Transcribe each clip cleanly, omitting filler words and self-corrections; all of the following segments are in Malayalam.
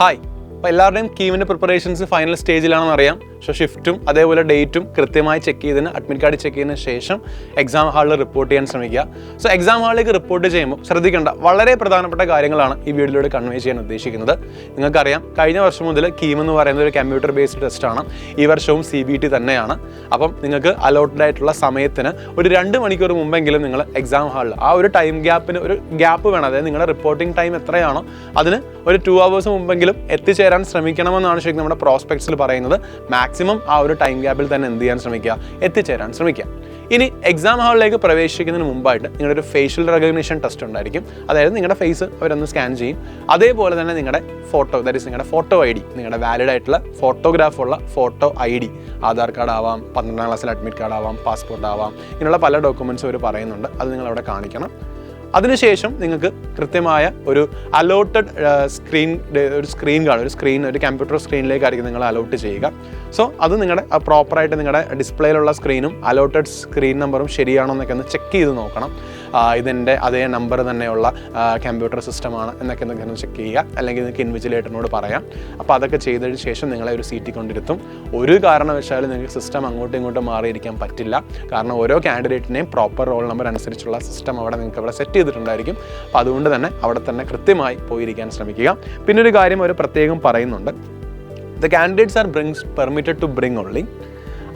ഹായ്, അപ്പോൾ എല്ലാവരുടെയും കീമിൻ്റെ പ്രിപ്പറേഷൻസ് ഫൈനൽ സ്റ്റേജിലാണെന്ന് അറിയാം. സോ ഷിഫ്റ്റും അതേപോലെ ഡേറ്റും കൃത്യമായി ചെക്ക് ചെയ്തതിന് അഡ്മിറ്റ് കാർഡ് ചെക്ക് ചെയ്തതിന് ശേഷം എക്സാം ഹാളിൽ റിപ്പോർട്ട് ചെയ്യാൻ ശ്രമിക്കുക. സോ എക്സാം ഹാളിലേക്ക് റിപ്പോർട്ട് ചെയ്യുമ്പോൾ ശ്രദ്ധിക്കേണ്ട വളരെ പ്രധാനപ്പെട്ട കാര്യങ്ങളാണ് ഈ വീഡിയോയിലൂടെ കൺവേ ചെയ്യാൻ ഉദ്ദേശിക്കുന്നത്. നിങ്ങൾക്കറിയാം, കഴിഞ്ഞ വർഷം മുതൽ കീം എന്ന് പറയുന്നത് ഒരു കമ്പ്യൂട്ടർ ബേസ്ഡ് ടെസ്റ്റാണ്. ഈ വർഷവും CBT തന്നെയാണ്. അപ്പം നിങ്ങൾക്ക് അലോട്ടഡ് ആയിട്ടുള്ള സമയത്തിന് ഒരു 2 മണിക്കൂർ മുമ്പെങ്കിലും നിങ്ങൾ എക്സാം ഹാളിൽ ആ ഒരു ടൈം ഗ്യാപ്പിന് ഒരു ഗ്യാപ്പ് വേണം. അതായത് നിങ്ങളുടെ റിപ്പോർട്ടിംഗ് ടൈം എത്രയാണോ അതിന് ഒരു 2 hours മുമ്പെങ്കിലും എത്തിച്ചേരാൻ ശ്രമിക്കണമെന്നാണ് ശരിക്കും നമ്മുടെ പ്രോസ്പെക്ട്സിൽ പറയുന്നത്. മാക്സിമം ആ ഒരു ടൈം ഗ്യാപ്പിൽ തന്നെ എന്ത് ചെയ്യാൻ ശ്രമിക്കുക, എത്തിച്ചേരാൻ ശ്രമിക്കുക. ഇനി എക്സാം ഹാളിലേക്ക് പ്രവേശിക്കുന്നതിന് മുമ്പായിട്ട് നിങ്ങളുടെ ഒരു ഫേഷ്യൽ റെക്കഗ്നിഷൻ ടെസ്റ്റ് ഉണ്ടായിരിക്കും. അതായത് നിങ്ങളുടെ ഫേസ് അവരൊന്ന് സ്കാൻ ചെയ്യും. അതേപോലെ തന്നെ നിങ്ങളുടെ ഫോട്ടോ, ദാറ്റ് ഈസ് നിങ്ങളുടെ ഫോട്ടോ ID, നിങ്ങളുടെ വാലിഡ് ആയിട്ടുള്ള ഫോട്ടോഗ്രാഫുള്ള ഫോട്ടോ ID, ആധാർ കാർഡ് ആവാം, 12ാം ക്ലാസ്സിൽ അഡ്മിറ്റ് കാർഡ് ആവാം, പാസ്പോർട്ട് ആവാം, ഇങ്ങനെയുള്ള പല ഡോക്യുമെൻറ്റ്സും അവർ പറയുന്നുണ്ട്. അത് നിങ്ങൾ അവിടെ കാണിക്കണം. അതിനുശേഷം നിങ്ങൾക്ക് കൃത്യമായ ഒരു അലോട്ടഡ് സ്ക്രീൻ കാണും. ഒരു കമ്പ്യൂട്ടർ സ്ക്രീനിലേക്കായിരിക്കും നിങ്ങൾ അലോട്ട് ചെയ്യുക. സോ അത് നിങ്ങളുടെ പ്രോപ്പറായിട്ട് നിങ്ങളുടെ ഡിസ്പ്ലേയിലുള്ള സ്ക്രീനും അലോട്ടഡ് സ്ക്രീൻ നമ്പറും ശരിയാണോ എന്നൊക്കെ ഒന്ന് ചെക്ക് ചെയ്ത് നോക്കണം. ഇതിൻ്റെ അതേ നമ്പർ തന്നെയുള്ള കമ്പ്യൂട്ടർ സിസ്റ്റമാണ് എന്നൊക്കെ ഒന്ന് ചെക്ക് ചെയ്യുക. അല്ലെങ്കിൽ നിങ്ങൾക്ക് ഇൻവിജിലേറ്ററിനോട് പറയാം. അപ്പോൾ അതൊക്കെ ചെയ്തതിന് ശേഷം നിങ്ങളെ ഒരു സീറ്റിൽ കൊണ്ടിരുത്തും. ഒരു കാരണവശാലും നിങ്ങൾക്ക് സിസ്റ്റം അങ്ങോട്ടും ഇങ്ങോട്ടും മാറിയിരിക്കാൻ പറ്റില്ല. കാരണം ഓരോ കാൻഡിഡേറ്റിനെയും പ്രോപ്പർ റോൾ നമ്പർ അനുസരിച്ചുള്ള സിസ്റ്റം നിങ്ങൾക്ക് അവിടെ സെറ്റ് ചെയ്തിട്ടുണ്ടായിരിക്കും. അപ്പോൾ അതുകൊണ്ട് തന്നെ അവിടെ തന്നെ കൃത്യമായി പോയിരിക്കാൻ ശ്രമിക്കുക. പിന്നെ ഒരു കാര്യം അവർ പ്രത്യേകം പറയുന്നുണ്ട്, the candidates are permitted to bring only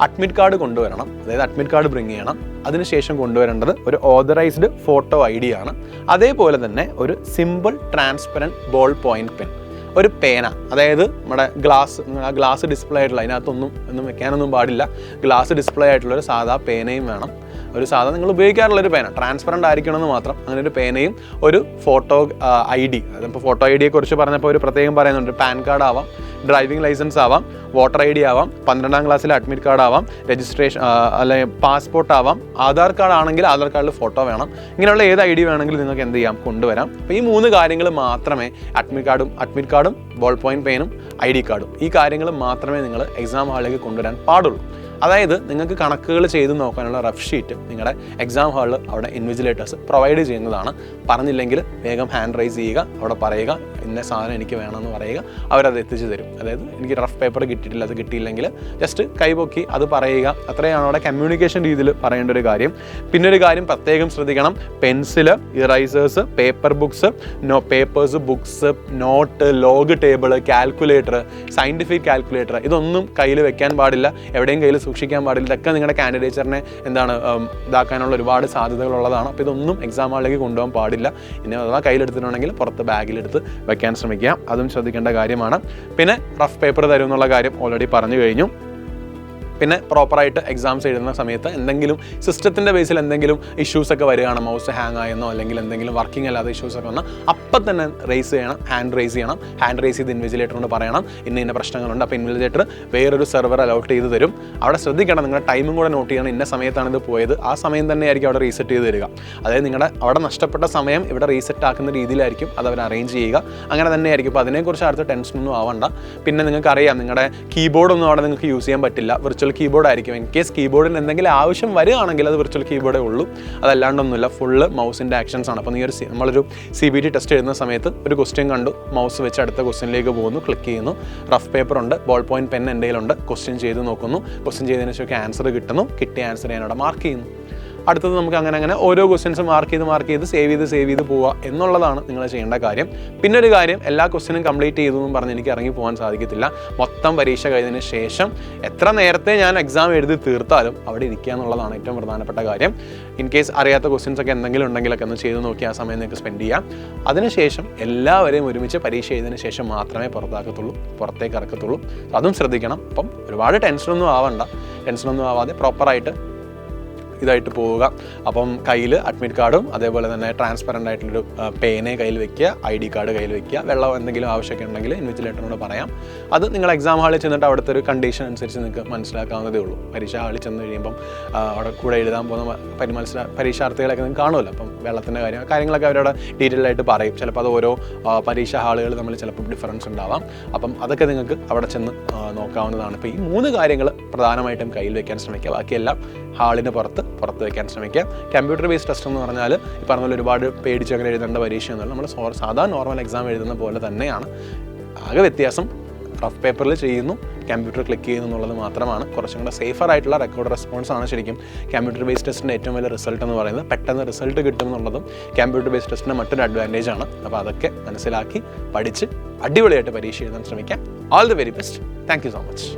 admit card കൊണ്ടുവരണം. അതായത് അഡ്മിറ്റ് കാർഡ് ബ്രിങ് ചെയ്യണം. അതിനുശേഷം കൊണ്ടുവരേണ്ടത് ഒരു ഓതറൈസ്ഡ് ഫോട്ടോ ID ആണ്. അതേപോലെ തന്നെ ഒരു simple transparent ball point pen, ഒരു പേന, അതായത് നമ്മുടെ ഗ്ലാസ് ഡിസ്പ്ലേ ആയിട്ടുള്ള, ഒന്നും വെക്കാനൊന്നും പാടില്ല. ഗ്ലാസ് ഡിസ്പ്ലേ ആയിട്ടുള്ള ഒരു സാധാ പേനയും വേണം. ഒരു സാധാ നിങ്ങൾ ഉപയോഗിക്കാറുള്ളൊരു പേന, ട്രാൻസ്പെറൻ്റ് ആയിരിക്കണമെന്ന് മാത്രം. അങ്ങനെ ഒരു പേനയും ഒരു ഫോട്ടോ ID. അതിപ്പോൾ ഫോട്ടോ ID യെക്കുറിച്ച് പറഞ്ഞപ്പോൾ ഒരു പ്രത്യേകം പറയുന്നുണ്ട്. പാൻ കാർഡ് ആവാം, ഡ്രൈവിംഗ് ലൈസൻസ് ആവാം, വോട്ടർ ID ആവാം, 12ാം ക്ലാസ്സിലെ അഡ്മിറ്റ് കാർഡ് ആവാം, രജിസ്ട്രേഷൻ അല്ലെങ്കിൽ പാസ്പോർട്ട് ആവാം, ആധാർ കാർഡ് ആണെങ്കിൽ ആധാർ കാർഡിൽ ഫോട്ടോ വേണം. ഇങ്ങനെയുള്ള ഏത് ID വേണമെങ്കിലും നിങ്ങൾക്ക് എന്ത് ചെയ്യാം, കൊണ്ടുവരാം. അപ്പോൾ ഈ 3 കാര്യങ്ങൾ മാത്രമേ അഡ്മിറ്റ് കാർഡും ബോൾ പോയിൻറ്റ് പെയിനും ID കാർഡും, ഈ കാര്യങ്ങൾ മാത്രമേ നിങ്ങൾ എക്സാം ഹാളിലേക്ക് കൊണ്ടുവരാൻ പാടുള്ളൂ. അതായത് നിങ്ങൾക്ക് കണക്കുകൾ ചെയ്ത് നോക്കാനുള്ള റഫ് ഷീറ്റ് നിങ്ങളുടെ എക്സാം ഹാളിൽ അവിടെ ഇൻവിജിലേറ്റേഴ്സ് പ്രൊവൈഡ് ചെയ്യുന്നതാണ്. പറഞ്ഞില്ലെങ്കിൽ വേഗം ഹാൻഡ് റൈസ് ചെയ്യുക, അവിടെ പറയുക ഇന്ന സാധനം എനിക്ക് വേണമെന്ന് പറയുക, അവരത് എത്തിച്ചു തരും. അതായത് എനിക്ക് റഫ് പേപ്പർ കിട്ടിയിട്ടില്ല, അത് കിട്ടിയില്ലെങ്കിൽ ജസ്റ്റ് കൈപൊക്കി അത് പറയുക. അത്രയാണ് അവിടെ കമ്മ്യൂണിക്കേഷൻ രീതിയിൽ പറയേണ്ട ഒരു കാര്യം. പിന്നെ ഒരു കാര്യം പ്രത്യേകം ശ്രദ്ധിക്കണം, pencil, erasers, papers, books, note, log table, calculator, scientific calculator, ഇതൊന്നും കയ്യിൽ വെക്കാൻ പാടില്ല, എവിടെയും കയ്യിൽ സൂക്ഷിക്കാൻ പാടില്ല. ഇതൊക്കെ നിങ്ങളുടെ കാൻഡിഡേറ്ററിനെ ഇതാക്കാനുള്ള ഒരുപാട് സാധ്യതകളുള്ളതാണ്. അപ്പോൾ ഇതൊന്നും എക്സാം ഹാളിലേക്ക് കൊണ്ടുപോകാൻ പാടില്ല. ഇനി അഥവാ കയ്യിലെടുത്തിട്ടുണ്ടെങ്കിൽ പുറത്ത് ബാഗിലെടുത്ത് വയ്ക്കാൻ ശ്രമിക്കുക. അതും ശ്രദ്ധിക്കേണ്ട കാര്യമാണ്. പിന്നെ റഫ് പേപ്പർ തരും എന്നുള്ള കാര്യം ഓൾറെഡി പറഞ്ഞു കഴിഞ്ഞു. പിന്നെ പ്രോപ്പറായിട്ട് എക്സാംസ് എഴുതുന്ന സമയത്ത് എന്തെങ്കിലും സിസ്റ്റത്തിൻ്റെ ബേസിൽ എന്തെങ്കിലും ഇഷ്യൂസൊക്കെ വരികയാണ്, മൗസ് ഹാങ് ആയെന്നോ അല്ലെങ്കിൽ എന്തെങ്കിലും വർക്കിംഗ് അല്ലാതെ ഇഷ്യൂസൊക്കെ വന്നാൽ അപ്പം തന്നെ ഹാൻഡ് റേസ് ചെയ്ത് ഇൻവിജിലേറ്ററിനോട് പറയണം ഇന്ന പ്രശ്നങ്ങളുണ്ട്. അപ്പോൾ ഇൻവിജിലേറ്റർ വേറൊരു സെർവർ അലോട്ട് ചെയ്ത് തരും. അവിടെ ശ്രദ്ധിക്കണം, നിങ്ങളുടെ ടൈമും കൂടെ നോട്ട് ചെയ്യണം. ഇന്ന സമയത്താണ് ഇത് പോയത്, ആ സമയം തന്നെ ആയിരിക്കും അവിടെ റീസെറ്റ് ചെയ്ത് തരിക. അതായത് നിങ്ങളുടെ അവിടെ നഷ്ടപ്പെട്ട സമയം ഇവിടെ റീസെറ്റ് ആക്കുന്ന രീതിയിലായിരിക്കും അത് അവർ അറേഞ്ച് ചെയ്യുക. അങ്ങനെ തന്നെ ആയിരിക്കും. അപ്പോൾ അതിനെക്കുറിച്ച് അടുത്ത ടെൻഷനൊന്നും ആവണ്ട. പിന്നെ നിങ്ങൾക്കറിയാം, നിങ്ങളുടെ കീബോർഡൊന്നും അവിടെ നിങ്ങൾക്ക് യൂസ് ചെയ്യാൻ പറ്റില്ല. വിർച്വൽ കീബോർഡ് ആയിരിക്കും. ഇൻ കേസ് കീബോർഡിന് എന്തെങ്കിലും ആവശ്യം വരികയാണെങ്കിൽ അത് വിർച്വൽ കീബോർഡേ ഉള്ളൂ, അതല്ലാണ്ടൊന്നുമില്ല. ഫുള്ള് മൗസിൻ്റെ ആക്ഷൻസ് ആണ്. അപ്പോൾ നമ്മളൊരു CBT ടെസ്റ്റ് എഴുതുന്ന സമയത്ത് ഒരു ക്വസ്റ്റ്യൻ കണ്ടു, മൗസ് വെച്ച് അടുത്ത ക്വസ്റ്റ്യനിലേക്ക് പോകുന്നു, ക്ലിക്ക് ചെയ്യുന്നു, റഫ് പേപ്പർ ഉണ്ട്, ബോൾ പോയിൻറ്റ് പെൻ എൻ്റെ കയ്യിലുണ്ട്, ക്വസ്റ്റ്യൻ ചെയ്ത് നോക്കുന്നു, ക്വസ്റ്റ്യൻ ചെയ്തതിന് ശേഷം ആൻസർ കിട്ടുന്നു, കിട്ടിയ ആൻസർ ഞാനവിടെ മാർക്ക് ചെയ്യുന്നു. അടുത്തത് നമുക്ക് അങ്ങനെ ഓരോ ക്വസ്റ്റ്യൻസ് മാർക്ക് ചെയ്ത് സേവ് ചെയ്ത് പോവുക എന്നുള്ളതാണ് നിങ്ങൾ ചെയ്യേണ്ട കാര്യം. പിന്നെ ഒരു കാര്യം, എല്ലാ ക്വസ്റ്റ്യനും കംപ്ലീറ്റ് ചെയ്തു എന്നും പറഞ്ഞ് എനിക്ക് ഇറങ്ങി പോകാൻ സാധിക്കത്തില്ല. മൊത്തം പരീക്ഷ കഴിഞ്ഞതിന് ശേഷം എത്ര നേരത്തെ ഞാൻ എക്സാം എഴുതി തീർത്താലും അവിടെ ഇരിക്കുക എന്നുള്ളതാണ് ഏറ്റവും പ്രധാനപ്പെട്ട കാര്യം. ഇൻ കേസ് അറിയാത്ത ക്വസ്റ്റ്യൻസ് ഒക്കെ എന്തെങ്കിലും ഉണ്ടെങ്കിലൊക്കെ ഒന്ന് ചെയ്ത് നോക്കി ആ സമയം നിങ്ങൾക്ക് സ്പെൻഡ് ചെയ്യാം. അതിനുശേഷം എല്ലാവരെയും ഒരുമിച്ച് പരീക്ഷ എഴുതിയതിന് ശേഷം മാത്രമേ പുറത്തേക്ക് ഇറക്കത്തുള്ളൂ. അതും ശ്രദ്ധിക്കണം. അപ്പം ഒരുപാട് ടെൻഷനൊന്നും ആവാതെ പ്രോപ്പറായിട്ട് ഇതായിട്ട് പോവുക. അപ്പം കയ്യിൽ അഡ്മിറ്റ് കാർഡും അതേപോലെ തന്നെ ട്രാൻസ്പെറൻ്റ് ആയിട്ടുള്ളൊരു പേനെ കയ്യിൽ വെക്കുക, ID കാർഡ് കയ്യിൽ വെക്കുക. വെള്ളം എന്തെങ്കിലും ആവശ്യമൊക്കെ ഉണ്ടെങ്കിൽ ഇൻവിജിലേറ്ററിനോട് പറയാം. അത് നിങ്ങൾ എക്സാം ഹാളിൽ ചെന്നിട്ട് അവിടുത്തെ ഒരു കണ്ടീഷൻ അനുസരിച്ച് നിങ്ങൾക്ക് മനസ്സിലാക്കാവുന്നതേ ഉള്ളൂ. പരീക്ഷ ഹാളിൽ ചെന്ന് കഴിയുമ്പം അവിടെ കൂടെ എഴുതാൻ പോകുന്ന പരീക്ഷാർത്ഥികളൊക്കെ നിങ്ങൾക്ക് കാണുമല്ലോ. അപ്പം വെള്ളത്തിൻ്റെ കാര്യങ്ങളൊക്കെ അവരോട് ഡീറ്റെയിൽ ആയിട്ട് പറയും. ചിലപ്പോൾ അത് ഓരോ പരീക്ഷാ ഹാളുകൾ തമ്മിൽ ചിലപ്പോൾ ഡിഫറൻസ് ഉണ്ടാവാം. അപ്പം അതൊക്കെ നിങ്ങൾക്ക് അവിടെ ചെന്ന് നോക്കാവുന്നതാണ്. ഇപ്പോൾ ഈ 3 കാര്യങ്ങൾ പ്രധാനമായിട്ടും കയ്യിൽ വെക്കാൻ ശ്രമിക്കുക. ബാക്കിയെല്ലാം ഹാളിന് പുറത്ത് വയ്ക്കാൻ ശ്രമിക്കുക. കമ്പ്യൂട്ടർ ബേസ്ഡ് ടെസ്റ്റ് എന്ന് പറഞ്ഞാൽ ഈ പറഞ്ഞ പോലെ ഒരുപാട് പേടിച്ച് അങ്ങനെ എഴുതേണ്ട പരീക്ഷ എന്നുള്ള നമ്മൾ സാധാരണ നോർമൽ എക്സാം എഴുതുന്ന പോലെ തന്നെയാണ്. ആകെ വ്യത്യാസം റഫ് പേപ്പറിൽ ചെയ്യുന്നു, കമ്പ്യൂട്ടർ ക്ലിക്ക് ചെയ്യുന്നു എന്നുള്ളത് മാത്രമാണ്. കുറച്ചും കൂടെ സേഫർ ആയിട്ടുള്ള റെക്കോർഡ് റെസ്പോൺസ് ആണ് ശരിക്കും കമ്പ്യൂട്ടർ ബേസ്ഡ് ടെസ്റ്റിൻ്റെ ഏറ്റവും വലിയ റിസൾട്ട് എന്ന് പറയുന്നത്. പെട്ടെന്ന് റിസൾട്ട് കിട്ടും എന്നുള്ളതും കമ്പ്യൂട്ടർ ബേസ്ഡ് ടെസ്റ്റിൻ്റെ മറ്റൊരു അഡ്വാൻറ്റേജ് ആണ്. അപ്പോൾ അതൊക്കെ മനസ്സിലാക്കി പഠിച്ച് അടിപൊളിയായിട്ട് പരീക്ഷ എഴുതാൻ ശ്രമിക്കാം. All the very best. Thank you so much.